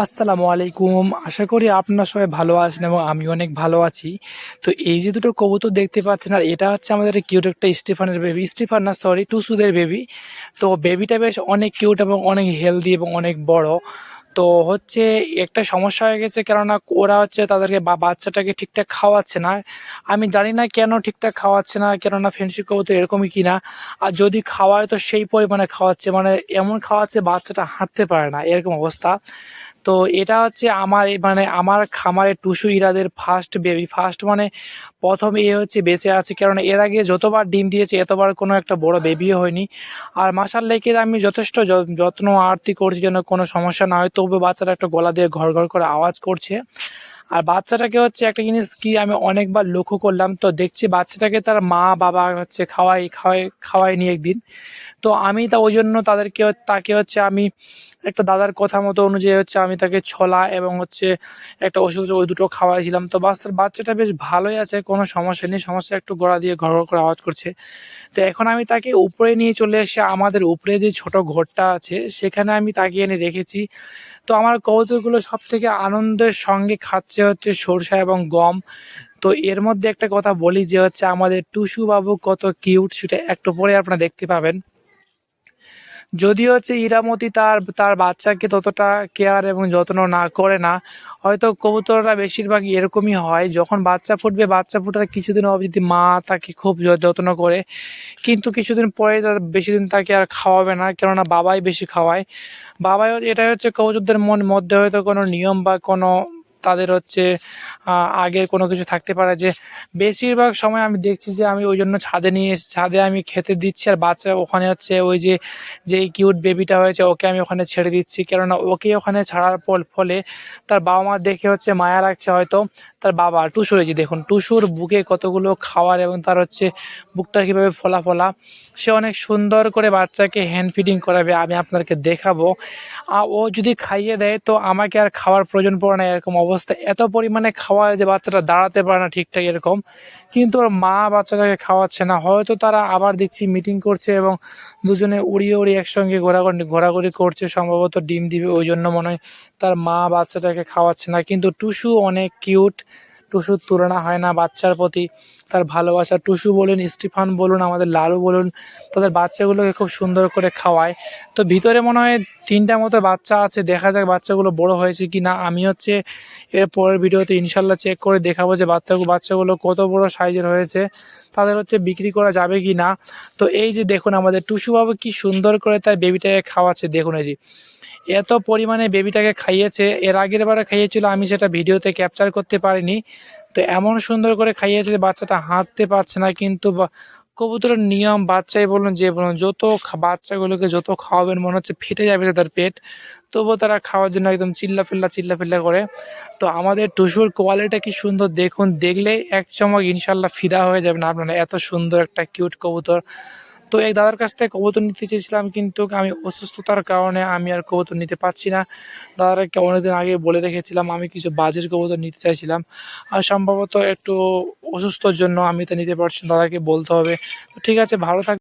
আসসালামু আলাইকুম। আশা করি আপনারা সবাই ভালো আছেন এবং আমি অনেক ভালো আছি। তো এই যে দুটো কবুতর দেখতে পাচ্ছেন, আর এটা হচ্ছে আমাদের কিউট একটা স্টিফানের বেবি, স্টিফান না সরি টুসুদের বেবি। তো বেবিটা বেশ অনেক কিউট এবং অনেক হেলদি এবং অনেক বড়। তো হচ্ছে একটা সমস্যা হয়ে গেছে, কেননা ওরা হচ্ছে তাদেরকে বা বাচ্চাটাকে ঠিকঠাক খাওয়াচ্ছে না। আমি জানি না কেন ঠিকঠাক খাওয়াচ্ছে না, কেননা ফেন্সি কবুতর এরকমই কিনা। আর যদি খাওয়ায় তো সেই পরিমাণে খাওয়াচ্ছে, মানে এমন খাওয়াচ্ছে বাচ্চাটা হাঁটতে পারে না, এরকম অবস্থা। তো এটা হচ্ছে আমার মানে আমার খামারে টুসু ইরাদের ফার্স্ট বেবি, ফার্স্ট মানে প্রথম এ হচ্ছে বেঁচে আছে, কারণ এর আগে যতবার ডিম দিয়েছে এতবার কোনো একটা বড় বেবিও হয়নি। আর মাশাআল্লাহ একে আমি যথেষ্ট যত্ন আরতি করছি যেন কোনো সমস্যা না হয়, তবু বাচ্চাটা একটা গলা দিয়ে ঘর ঘর করে আওয়াজ করছে। আর বাচ্চাটাকে হচ্ছে একটা জিনিস কি আমি অনেকবার লক্ষ্য করলাম, তো দেখছি বাচ্চাটাকে তার মা বাবা হচ্ছে খাওয়ায়নি একদিন। তো আমি তা ওই জন্য তাকে হচ্ছে আমি একটা দাদার কথা মতো অনুযায়ী হচ্ছে আমি তাকে ছোলা এবং হচ্ছে একটা ওষুধ ওই দুটো খাওয়াইছিলাম। তো বাচ্চাটা বেশ ভালোই আছে, কোনো সমস্যা নেই, সমস্যা একটু গলা দিয়ে ঘর ঘর করে আওয়াজ করছে। তো এখন আমি তাকে উপরে নিয়ে চলে এসে আমাদের উপরে যে ছোট ঘরটা আছে সেখানে আমি তাকে এনে রেখেছি। তো আমার কবুতরগুলো সব থেকে আনন্দের সঙ্গে খাচ্ছে হচ্ছে সরষা এবং গম। তো এর মধ্যে একটা কথা বলি যে হচ্ছে আমাদের টুসু বাবু কত কিউট, সেটা একটু পরে আপনারা দেখতে পাবেন। যদিও হচ্ছে ইরামতি তার তার বাচ্চাকে ততটা কেয়ার এবং যত্ন না করে না, হয়তো কবুতররা বেশিরভাগই এরকমই হয়, যখন বাচ্চা ফুটবে বাচ্চা ফোটার কিছুদিন অবধি মা তাকে খুব যত্ন করে, কিন্তু কিছুদিন পরে তার বেশি দিন তাকে আর খাওয়াবে না, কেননা বাবাই বেশি খাওয়ায়। বাবাই এটাই হচ্ছে কবুতরদের মধ্যে হয়তো কোনো নিয়ম বা কোনো তাদের হচ্ছে আগের কোনো কিছু থাকতে পারে, যে বেশিরভাগ সময় আমি দেখছি যে আমি ওই জন্য ছাদে নিয়ে এসে ছাদে আমি খেতে দিচ্ছি, আর বাচ্চা ওখানে হচ্ছে ওই যে যেই কিউট বেবিটা হয়েছে ওকে আমি ওখানে ছেড়ে দিচ্ছি, কেননা ওকে ওখানে ছাড়ার ফলে তার বাবা মা দেখে হচ্ছে মায়া লাগছে হয়তো। তার বাবা টুসুর, এই যে দেখুন টুসুর বুকে কতগুলো খাওয়ার এবং তার হচ্ছে বুকটা কীভাবে ফোলা ফোলা। সে অনেক সুন্দর করে বাচ্চাকে হ্যান্ড ফিডিং করাবে, আমি আপনাদেরকে দেখাবো। ও যদি খাইয়ে দেয় তো আমাকে আর খাওয়ার প্রয়োজন পড়ে না, এরকম অবস্থা। এত পরিমাণে খাওয়ায় যে বাচ্চাটা দাঁড়াতে পারে না ঠিকঠাক এরকম, কিন্তু ওর মা বাচ্চাটাকে খাওয়াচ্ছে না। হয়তো তারা আবার দেখছি মিটিং করছে এবং দুজনে উড়িয়ে উড়িয়ে একসঙ্গে ঘোরাঘুরি করছে, সম্ভবত ডিম দিবে, ওই জন্য মনে হয় তার মা বাচ্চাটাকে খাওয়াচ্ছে না। কিন্তু টুসু অনেক কিউট, টুসুর তুলনা হয় না বাচ্চার প্রতি তার ভালোবাসা। টুসু বলুন, স্টিফান বলুন, আমাদের লালু বলুন, তাদের বাচ্চাগুলোকে খুব সুন্দর করে খাওয়ায়। তো ভিতরে মনে হয় 3টা মতো বাচ্চা আছে, দেখা যাক বাচ্চাগুলো বড় হয়েছে কি না। আমি হচ্ছে এর পরের ভিডিওতে ইনশাল্লাহ চেক করে দেখাবো যে বাচ্চাগুলো কত বড় সাইজের হয়েছে, তাদের হচ্ছে বিক্রি করা যাবে কি না। তো এই যে দেখুন আমাদের টুসু বাবু কি সুন্দর করে তার বেবিটাকে খাওয়াচ্ছে, দেখুন এই যে এত পরিমাণে বেবিটাকে খাইয়েছে। এর আগের বারে খাইয়েছিল, আমি সেটা ভিডিওতে ক্যাপচার করতে পারিনি। তো এমন সুন্দর করে খাইয়েছে যে বাচ্চাটা হাঁটতে পারছে না, কিন্তু কবুতরের নিয়ম, বাচ্চাই বলুন যে বলুন, বাচ্চাগুলোকে যত খাওয়াবেন মনে হচ্ছে ফেটে যাবে তার পেট, তবুও তারা খাওয়ার জন্য একদম চিল্লাফিল্লা করে। তো আমাদের টুসুর কোয়ালিটি কি সুন্দর দেখুন, দেখলেই এক চমক ইনশাল্লাহ ফিদা হয়ে যাবেন আপনারা, এত সুন্দর একটা কিউট কবুতর। তো এই দাদার কাছ থেকে কবুতর নিতে চেয়েছিলাম, কিন্তু আমি অসুস্থতার কারণে আমি আর কবুতর নিতে পারছি না। দাদাকে অনেকদিন আগে বলে রেখেছিলাম আমি কিছু বাজের কবুতর নিতে চাইছিলাম, আর সম্ভবত একটু অসুস্থর জন্য আমি তো নিতে পারছি না, দাদাকে বলতে হবে। তো ঠিক আছে, ভালো থাক।